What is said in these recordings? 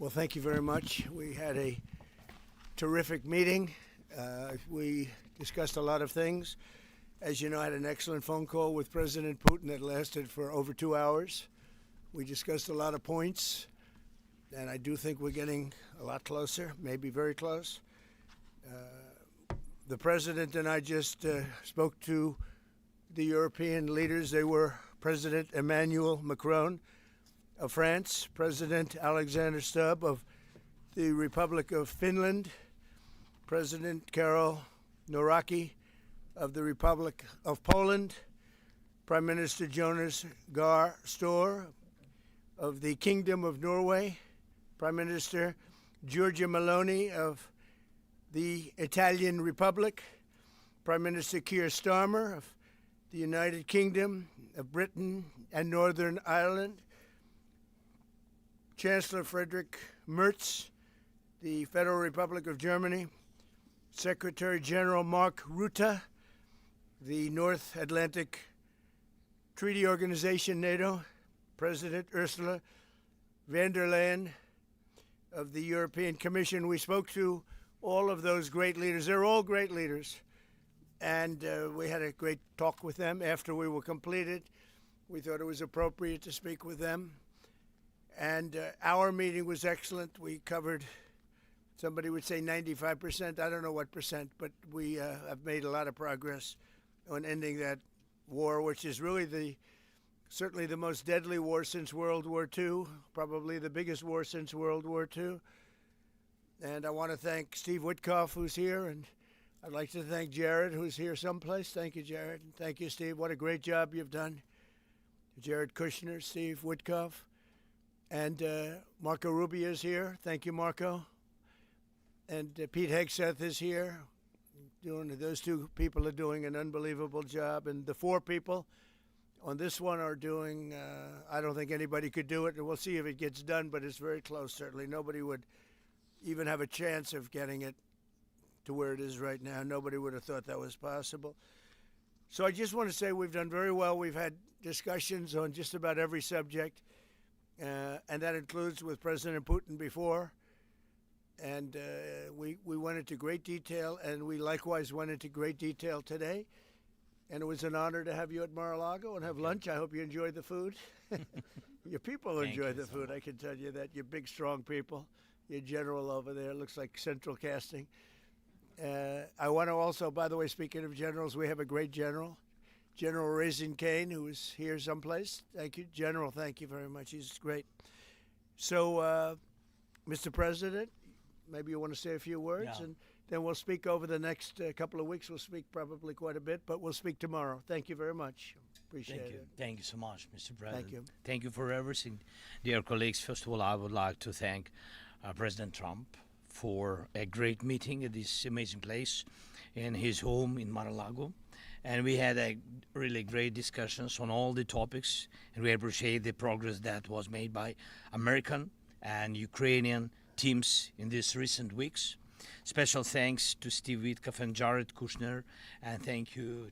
Well, thank you very much. We had a terrific meeting. We discussed a lot of things. As you know, I had an excellent phone call with President Putin that lasted for over 2 hours. We discussed a lot of points, and I do think we're getting a lot closer, maybe very close. The President and I just spoke to the European leaders. They were President Emmanuel Macron of France, President Alexander Stubb of the Republic of Finland, President Karol Nawrocki of the Republic of Poland, Prime Minister Jonas Gahr Store of the Kingdom of Norway, Prime Minister Giorgia Meloni of the Italian Republic, Prime Minister Keir Starmer of the United Kingdom of Britain and Northern Ireland, Chancellor Friedrich Merz, the Federal Republic of Germany, Secretary General Mark Rutte, the North Atlantic Treaty Organization, NATO, President Ursula von der Leyen of the European Commission. We spoke to all of those great leaders. They're all great leaders. And we had a great talk with them after we were completed. We thought it was appropriate to speak with them. And our meeting was excellent. We covered, somebody would say 95%. I don't know what percent, but we have made a lot of progress on ending that war, which is really certainly the most deadly war since World War II, probably the biggest war since World War II. And I want to thank Steve Witkoff, who's here, and I'd like to thank Jared, who's here someplace. Thank you, Jared. And thank you, Steve. What a great job you've done. Jared Kushner, Steve Witkoff. And Marco Rubio is here. Thank you, Marco. And Pete Hegseth is here. Those two people are doing an unbelievable job. And the four people on this one are doing, I don't think anybody could do it. And we'll see if it gets done, but it's very close, certainly. Nobody would even have a chance of getting it to where it is right now. Nobody would have thought that was possible. So I just want to say we've done very well. We've had discussions on just about every subject. And that includes with President Putin before. And we went into great detail, and we likewise went into great detail today. And it was an honor to have you at Mar-a-Lago and have lunch. I hope you enjoyed the food. Your people enjoy the food, I can tell you that. You're big, strong people. Your general over there looks like central casting. I want to also, by the way, speaking of generals, we have a great general. General Raisin Kane, who is here someplace. Thank you. General, thank you very much. He's great. So, Mr. President, maybe you want to say a few words, and then we'll speak over the next couple of weeks. We'll speak probably quite a bit, but we'll speak tomorrow. Thank you very much. Appreciate it. Thank you so much, Mr. President. Thank you. Thank you for everything. Dear colleagues, first of all, I would like to thank President Trump for a great meeting at this amazing place in his home in Mar-a-Lago. And we had a really great discussions on all the topics, and we appreciate the progress that was made by American and Ukrainian teams in these recent weeks. Special thanks to Steve Witkoff and Jared Kushner, and thank you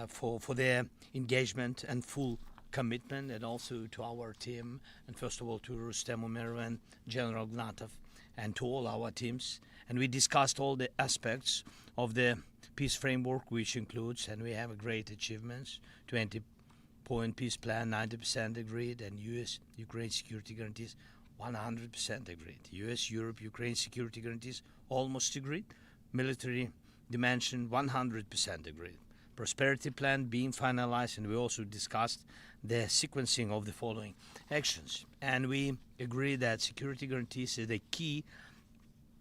for their engagement and full commitment, and also to our team, and first of all to Rustem Umerov and General Gnatov, and to all our teams. And we discussed all the aspects of the peace framework, which includes, and we have a great achievements, 20-point peace plan, 90% agreed, and U.S.-Ukraine security guarantees, 100% agreed. U.S.-Europe-Ukraine security guarantees, almost agreed. Military dimension, 100% agreed. Prosperity plan being finalized, and we also discussed the sequencing of the following actions. And we agree that security guarantees is a key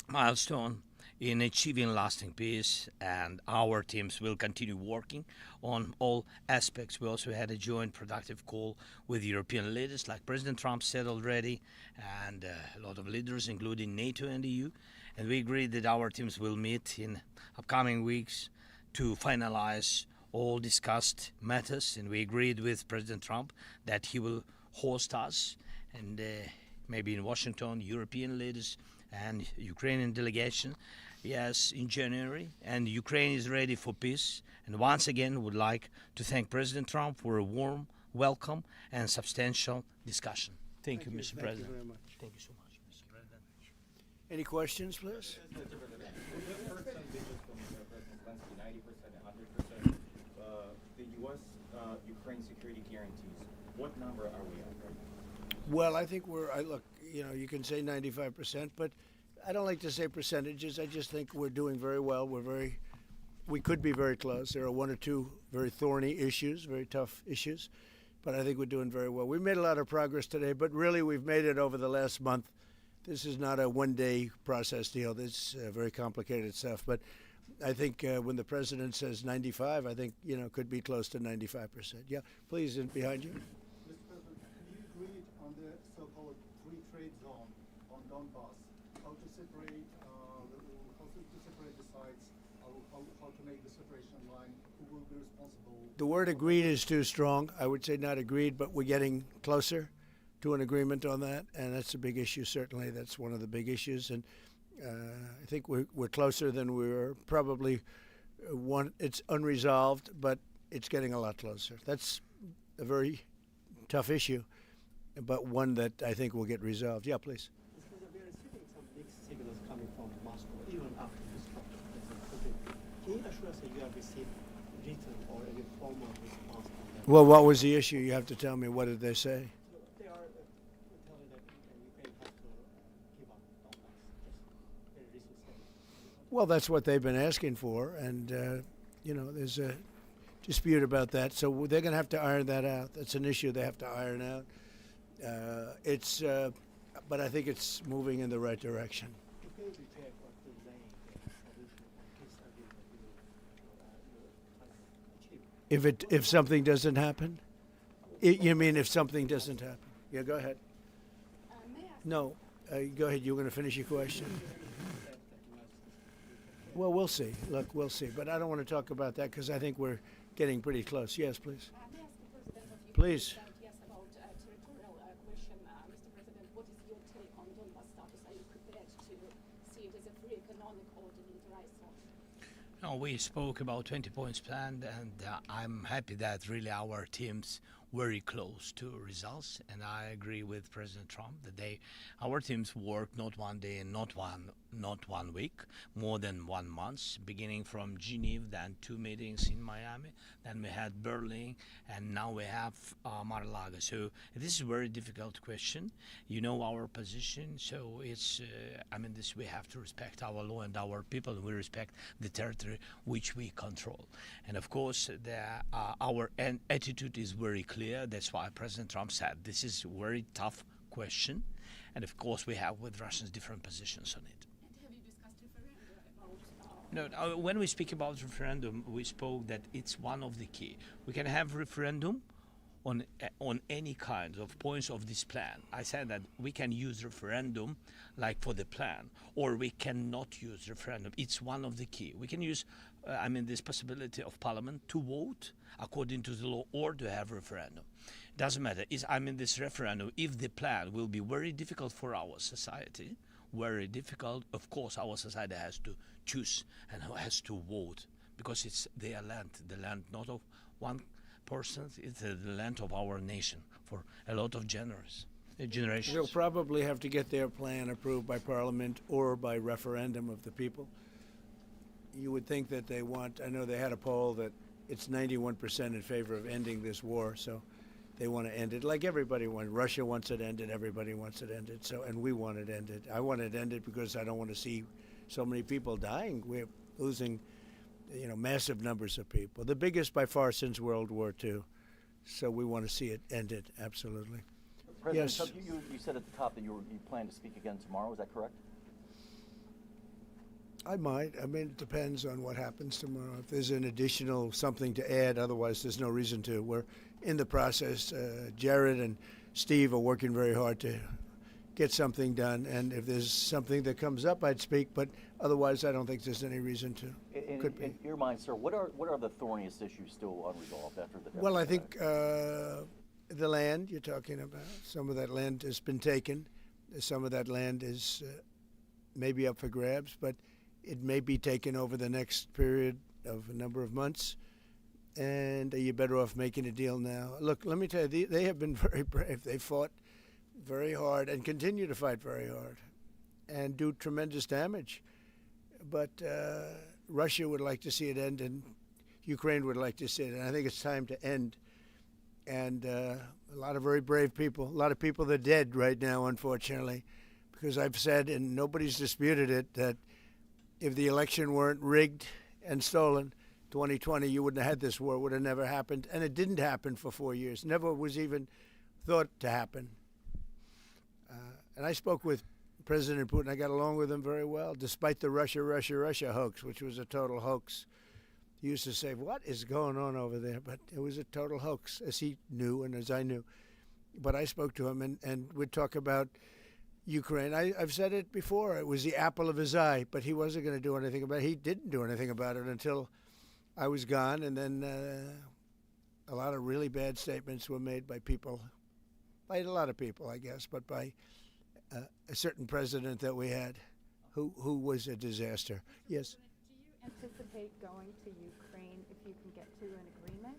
milestone in achieving lasting peace, and our teams will continue working on all aspects. We also had a joint productive call with European leaders, like President Trump said already, and a lot of leaders, including NATO and EU. And we agreed that our teams will meet in upcoming weeks to finalize all discussed matters. And we agreed with President Trump that he will host us, and maybe in Washington, European leaders and Ukrainian delegation, yes, in January. And Ukraine is ready for peace. And once again, would like to thank President Trump for a warm welcome and substantial discussion. Thank you, Mr. President. Thank you very much. Thank you so much. Any questions, please? We've heard some digits from President Zelensky, 90%, 100%. The U.S. Ukraine security guarantees. What number are we at right now? Well, I think look, you can say 95%, but I don't like to say percentages. I just think we're doing very well. We could be very close. There are one or two very thorny issues, very tough issues, but I think we're doing very well. We made a lot of progress today, but really we've made it over the last month. This is not a one-day process deal. This is very complicated stuff, but I think when the president says 95, I think, could be close to 95%. Yeah, please, behind you. Mr. President, have you agreed on the so-called free trade zone on Donbass? How to separate the sites? How to make the separation line? Who will be responsible? The word agreed is too strong. I would say not agreed, but we're getting closer to an agreement on that, and that's a big issue. Certainly, that's one of the big issues, and I think we're closer than we were probably. It's unresolved, but it's getting a lot closer. That's a very tough issue, but one that I think will get resolved. Yeah, please. We are receiving some mixed signals coming from Moscow, even after this talk. Can you assure us that you have received written or any formal response from them? Well, what was the issue? You have to tell me. What did they say? They are telling that Ukraine has to give up Donbass. Just very recent statement. Well, that's what they've been asking for, and there's a dispute about that. So they're going to have to iron that out. That's an issue they have to iron out. But I think it's moving in the right direction. Can you reject or delay the solution of peace agreement you try to achieve? If something doesn't happen, you mean if something doesn't happen? Yeah, go ahead. No, go ahead. You were going to finish your question. Well, we'll see. Look, we'll see. But I don't want to talk about that because I think we're getting pretty close. Yes, please. May I ask the President of Ukraine Please. yes, about territorial question. Mr. President, what is your take on Donbass status? Are you prepared to see it as a free economic or demilitarized zone? No, we spoke about 20 points plan, and I'm happy that really our teams very close to results, and I agree with President Trump that our teams worked not one day and not one week, more than 1 month, beginning from Geneva, then 2 meetings in Miami, then we had Berlin, and now we have Mar-a-Lago. So this is a very difficult question. You know our position, so it's we have to respect our law and our people. We respect the territory which we control, and of course our attitude is very clear. That's why President Trump said this is a very tough question, and of course we have with Russians different positions on it. And have you discussed referendum about No, when we speak about referendum, we spoke that it's one of the key. We can have referendum on any kind of points of this plan. I said that we can use referendum like for the plan, or we cannot use referendum. It's one of the key. We can use, this possibility of Parliament to vote according to the law or to have referendum. Doesn't matter. This referendum, if the plan will be very difficult for our society, very difficult, of course our society has to choose and has to vote, because it's their land, the land not of one person, it's the land of our nation for a lot of generations. They'll probably have to get their plan approved by Parliament or by referendum of the people. You would think that I know they had a poll that it's 91% in favor of ending this war, so they want to end it like everybody wants. Russia wants it ended, everybody wants it ended, and we want it ended. I want it ended because I don't want to see so many people dying. We're losing massive numbers of people, the biggest by far since World War II. So we want to see it ended, absolutely. President Yes. Trump, you said at the top that you plan to speak again tomorrow. Is that correct? I might. It depends on what happens tomorrow. If there's an additional something to add, otherwise there's no reason to. We're in the process. Jared and Steve are working very hard to get something done, and if there's something that comes up, I'd speak, but otherwise I don't think there's any reason to. In your mind, sir, what are the thorniest issues still unresolved after the? Well, I think the land you're talking about, some of that land has been taken. Some of that land is maybe up for grabs, but it may be taken over the next period of a number of months. And you're better off making a deal now. Look, let me tell you, they have been very brave. They fought very hard and continue to fight very hard. and do tremendous damage. But Russia would like to see it end, and Ukraine would like to see it. And I think it's time to end. And a lot of very brave people, a lot of people that are dead right now, unfortunately, because I've said, and nobody's disputed it, that if the election weren't rigged and stolen, 2020, you wouldn't have had this war. It would have never happened. And it didn't happen for 4 years. Never was even thought to happen. And I spoke with President Putin. I got along with him very well, despite the Russia hoax, which was a total hoax. He used to say, what is going on over there? But it was a total hoax, as he knew and as I knew. But I spoke to him, and we'd talk about Ukraine. I've said it before. It was the apple of his eye, but he wasn't going to do anything about it. He didn't do anything about it until I was gone, and then a lot of really bad statements were made by people, by a lot of people, I guess, but by a certain president that we had who was a disaster. Yes? Do you anticipate going to Ukraine if you can get to an agreement?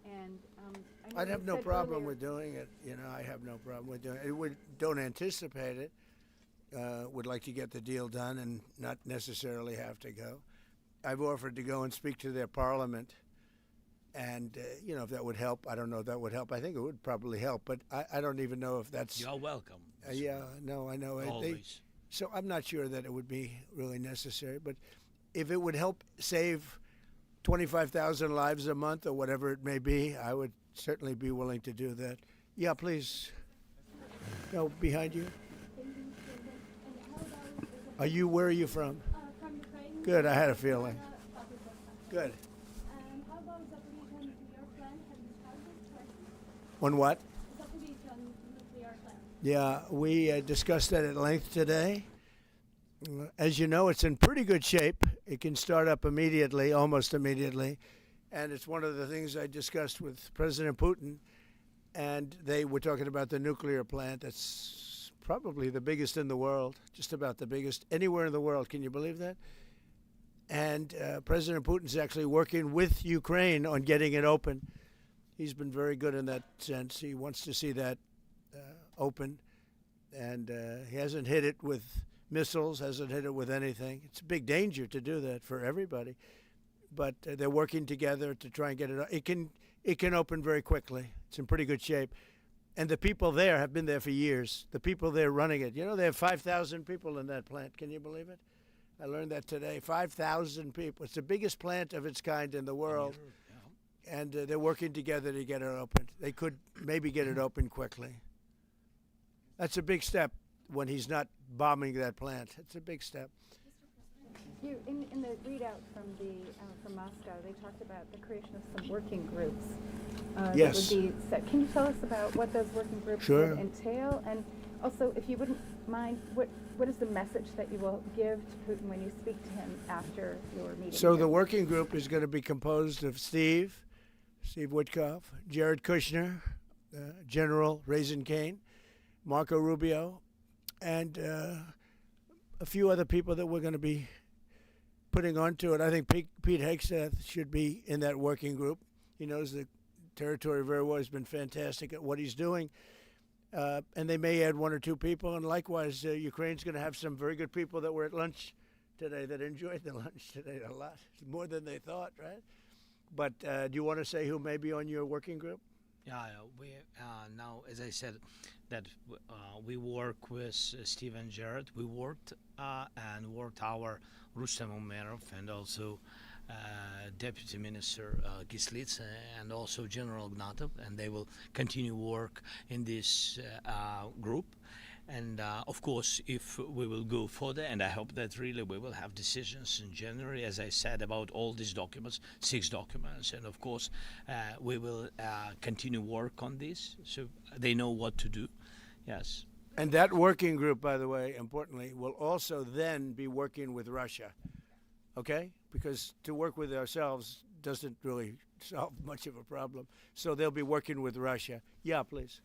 And I know I'd have you no said problem earlier- with doing it. You know, I have no problem with doing it. Don't anticipate it. Would like to get the deal done and not necessarily have to go. I've offered to go and speak to their parliament. And, you know, if that would help. I don't know if that would help. I think it would probably help. But I don't even know if that's... You're welcome. yeah, no, I know. Always. So I'm not sure that it would be really necessary. But if it would help save 25,000 lives a month or whatever it may be, I would certainly be willing to do that. Yeah, please. No, behind you. Where are you from? From Ukraine. Good, I had a feeling. Good. How about Zaporizhzhia nuclear plant? Have you discussed this question? On what? Zaporizhzhia nuclear plant. Yeah, we discussed that at length today. As you know, it's in pretty good shape. It can start up immediately, almost immediately. And it's one of the things I discussed with President Putin. And they were talking about the nuclear plant. That's probably the biggest in the world, just about the biggest anywhere in the world. Can you believe that? And President Putin's actually working with Ukraine on getting it open. He's been very good in that sense. He wants to see that open. And he hasn't hit it with missiles, hasn't hit it with anything. It's a big danger to do that for everybody. But they're working together to try and get it. It can open very quickly. It's in pretty good shape. And the people there have been there for years. The people there running it. You know, they have 5,000 people in that plant. Can you believe it? I learned that today. 5,000 people. It's the biggest plant of its kind in the world. And they're working together to get it opened. They could maybe get it open quickly. That's a big step when he's not bombing that plant. It's a big step. In the readout from Moscow, they talked about the creation of some working groups. Yes. That would be set. Can you tell us about what those working groups Sure. would entail? And also, if you wouldn't mind, what is the message that you will give to Putin when you speak to him after your meeting? So here? the working group is going to be composed of Steve Witkoff, Jared Kushner, General Raisin Kane, Marco Rubio, and a few other people that we're going to be putting onto it. I think Pete Hegseth should be in that working group. He knows the territory very well. He's been fantastic at what he's doing. And they may add one or two people. And likewise, Ukraine's going to have some very good people that were at lunch today that enjoyed the lunch today a lot, more than they thought, right? But do you want to say who may be on your working group? Yeah, we now, as I said, that we work with Steve and Jared. We worked our Rustem Umerov and also Deputy Minister Gislitz and also General Ignatov, and they will continue work in this group. And of course, if we will go further, and I hope that really we will have decisions in January, as I said, about all these documents, 6 documents, and of course, we will continue work on this, so they know what to do. Yes. And that working group, by the way, importantly, will also then be working with Russia, okay? Because to work with ourselves doesn't really solve much of a problem. So they'll be working with Russia. Yeah, please.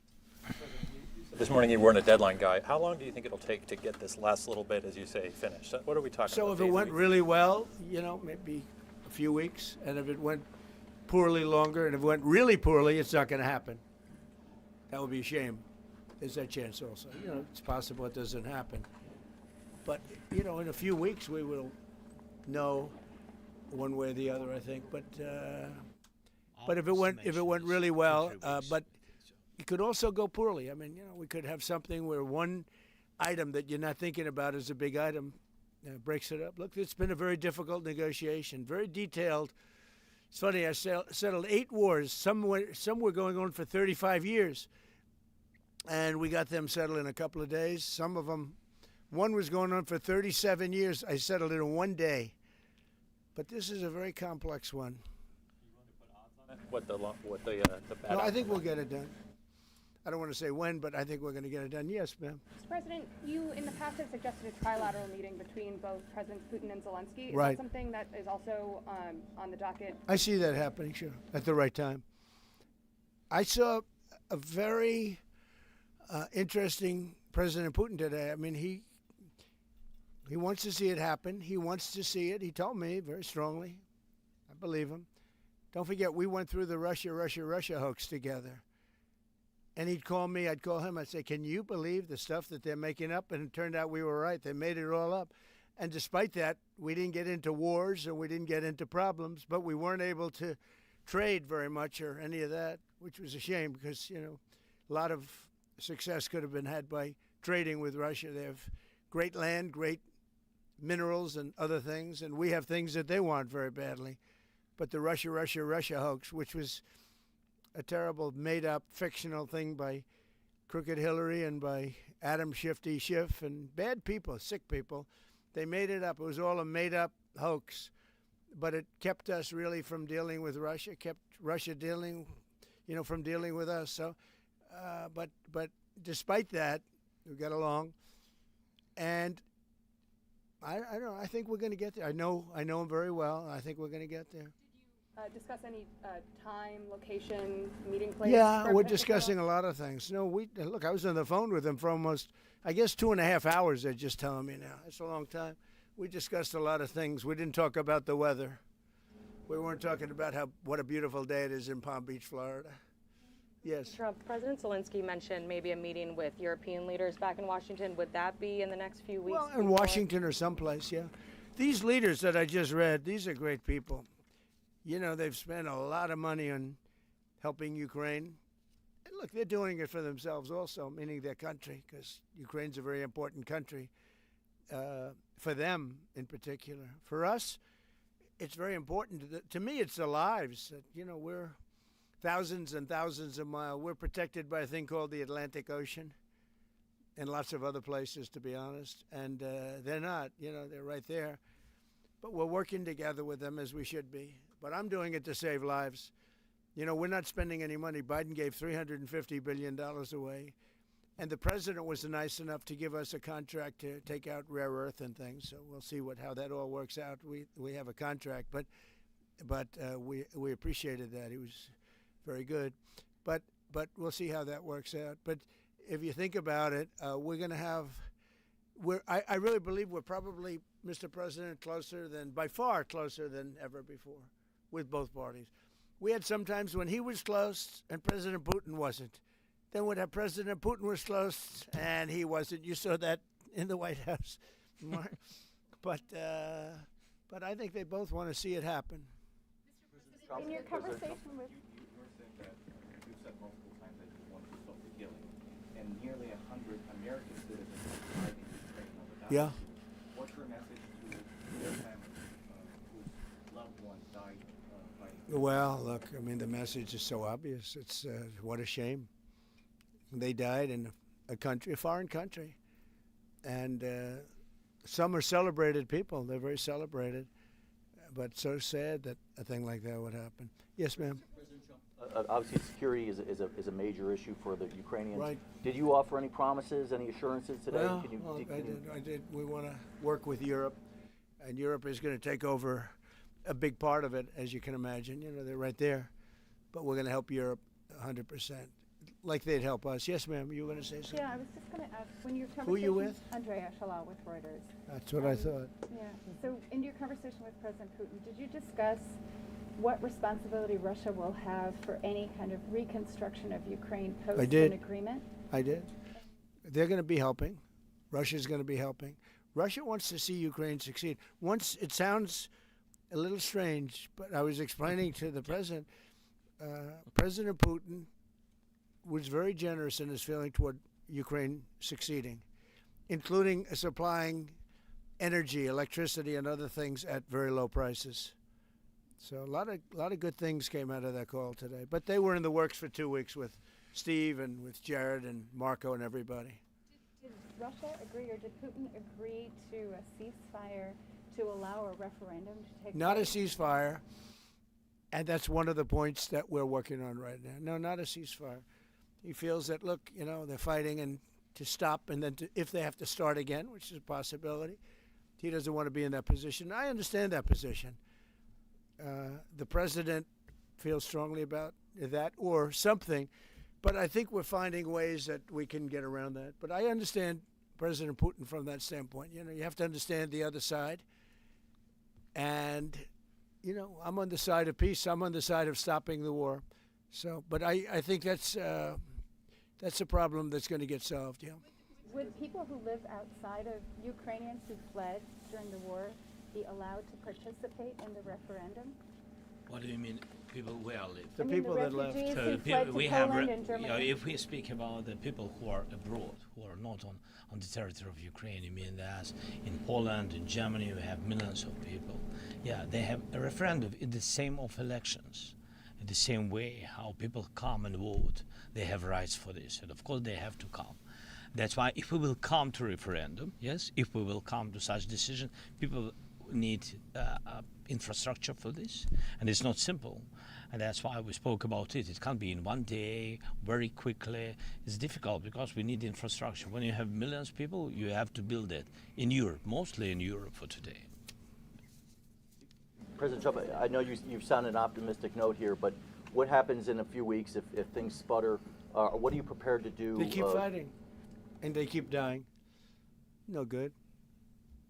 This morning you weren't a deadline guy. How long do you think it'll take to get this last little bit, as you say, finished? What are we talking So about? if it days, went weeks? really well, you know, maybe a few weeks. And if it went poorly, longer. And if it went really poorly, it's not going to happen. That would be a shame. There's that chance also. You know, it's possible it doesn't happen. But, you know, in a few weeks we will know one way or the other, I think. But if it went really well, but it could also go poorly. I mean, you know, we could have something where one item that you're not thinking about as a big item breaks it up. Look, it's been a very difficult negotiation, very detailed. It's funny, I settled 8 wars. Some were going on for 35 years, and we got them settled in a couple of days. Some of them, one was going on for 37 years. I settled it in 1 day. But this is a very complex one. What the bad No, I think we'll get it done. I don't want to say when, but I think we're going to get it done. Yes, ma'am. Mr. President, you in the past have suggested a trilateral meeting between both Presidents Putin and Zelensky. Is Right. that something that is also on the docket? I see that happening, sure, at the right time. I saw a very interesting President Putin today. I mean, he wants to see it happen. He wants to see it. He told me very strongly. I believe him. Don't forget, we went through the Russia hoax together. And he'd call me, I'd call him, I'd say, can you believe the stuff that they're making up? And it turned out we were right. They made it all up. And despite that, we didn't get into wars and we didn't get into problems, but we weren't able to trade very much or any of that, which was a shame because, you know, a lot of success could have been had by trading with Russia. They have great land, great minerals and other things, and we have things that they want very badly. But the Russia hoax, which was a terrible made-up fictional thing by Crooked Hillary and by Adam Shifty Schiff and bad people, sick people. They made it up. It was all a made-up hoax, but it kept us really from dealing with Russia, kept Russia dealing, you know, from dealing with us. So, but despite that, we got along, and I don't know. I think we're going to get there. I know him very well. I think we're going to get there. Discuss any time, location, meeting place? Yeah, we're discussing a lot of things. No, look, I was on the phone with him for almost, I guess, 2.5 hours. They're just telling me now. It's a long time. We discussed a lot of things. We didn't talk about the weather. We weren't talking about what a beautiful day it is in Palm Beach, Florida. Yes. Trump, President Zelensky mentioned maybe a meeting with European leaders back in Washington. Would that be in the next few weeks? Well, in Washington or someplace, yeah. These leaders that I just read, these are great people. You know, they've spent a lot of money on helping Ukraine. And look, they're doing it for themselves also, meaning their country, because Ukraine's a very important country for them in particular. For us, it's very important. To me, it's the lives. You know, we're thousands and thousands of miles. We're protected by a thing called the Atlantic Ocean and lots of other places, to be honest. And they're not, you know, they're right there. But we're working together with them as we should be. But I'm doing it to save lives. You know, we're not spending any money. Biden gave $350 billion away. And the president was nice enough to give us a contract to take out rare earth and things. So we'll see how that all works out. We have a contract, but we appreciated that. He was very good. But we'll see how that works out. But if you think about it, we're going to have I really believe we're probably, Mr. President, by far closer than ever before with both parties. We had sometimes when he was close and President Putin wasn't. Then when President Putin was close and he wasn't. You saw that in the White House. But I think they both want to see it happen. In your conversation with... You're saying that you've said multiple times that you want to stop the killing, and nearly 100 American citizens are fighting Ukraine over that. Yeah. What's your message to their families whose loved ones died fighting? Well, look, I mean, the message is so obvious. It's what a shame. They died in a foreign country. And some are celebrated people. They're very celebrated. But so sad that a thing like that would happen. Yes, ma'am. Obviously, security is a major issue for the Ukrainians. Right. Did you offer any promises, any assurances today? Well, I did. We want to work with Europe, and Europe is going to take over a big part of it, as you can imagine. You know, they're right there. But we're going to help Europe 100%, like they'd help us. Yes, ma'am, you were going to say something? Yeah, I was just going to ask, when your conversation... Who are you with? Andrea Shalal with Reuters. That's what I thought. Yeah, so in your conversation with President Putin, did you discuss what responsibility Russia will have for any kind of reconstruction of Ukraine post an agreement? I did. They're going to be helping. Russia's going to be helping. Russia wants to see Ukraine succeed. Once it sounds a little strange, but I was explaining to the president, President Putin was very generous in his feeling toward Ukraine succeeding, including supplying energy, electricity, and other things at very low prices. So a lot of good things came out of that call today. But they were in the works for 2 weeks with Steve and with Jared and Marco and everybody. Did Russia agree, or did Putin agree to a ceasefire to allow a referendum to take Not a place? ceasefire, and that's one of the points that we're working on right now. No, not a ceasefire. He feels that, look, you know, they're fighting and to stop, and then if they have to start again, which is a possibility, he doesn't want to be in that position. I understand that position. The president feels strongly about that or something, but I think we're finding ways that we can get around that. But I understand President Putin from that standpoint. You know, you have to understand the other side. And, you know, I'm on the side of peace. I'm on the side of stopping the war. So, but I think that's a problem that's going to get solved, yeah. Would people who live outside of Ukrainians who fled during the war be allowed to participate in the referendum? What do you mean, people where live? The I mean, people the that left. refugees So who the fled to we have, Poland and Germany. if we speak about the people who are abroad, who are not on the territory of Ukraine, you mean that in Poland, in Germany, we have millions of people. Yeah, they have a referendum in the same of elections, in the same way how people come and vote. They have rights for this, and of course they have to come. That's why if we will come to referendum, yes, if we will come to such decision, people need infrastructure for this, and it's not simple. And that's why we spoke about it. It can't be in one day, very quickly. It's difficult because we need infrastructure. When you have millions of people, you have to build it in Europe, mostly in Europe for today. President Trump, I know you've sounded an optimistic note here, but what happens in a few weeks if things sputter? What are you prepared to do? They keep fighting, and they keep dying. No good.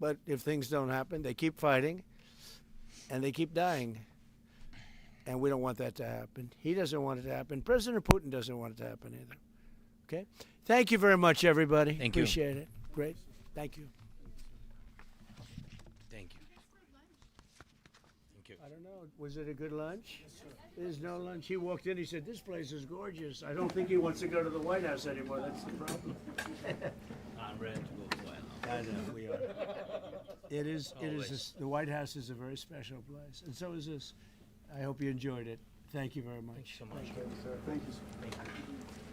But if things don't happen, they keep fighting, and they keep dying. And we don't want that to happen. He doesn't want it to happen. President Putin doesn't want it to happen either. Okay? Thank you very much, everybody. Thank you. Appreciate it. Great. Thank you. Thank you. Thank you. I don't know. Was it a good lunch? Yes, sir. There's no lunch. He walked in. He said, "This place is gorgeous." I don't think he wants to go to the White House anymore. That's the problem. I'm ready to go to White House. I know we are. It is. The White House is a very special place, and so is this. I hope you enjoyed it. Thank you very much. Thank you so much. Thank you, sir. Thank you, sir. Thank you.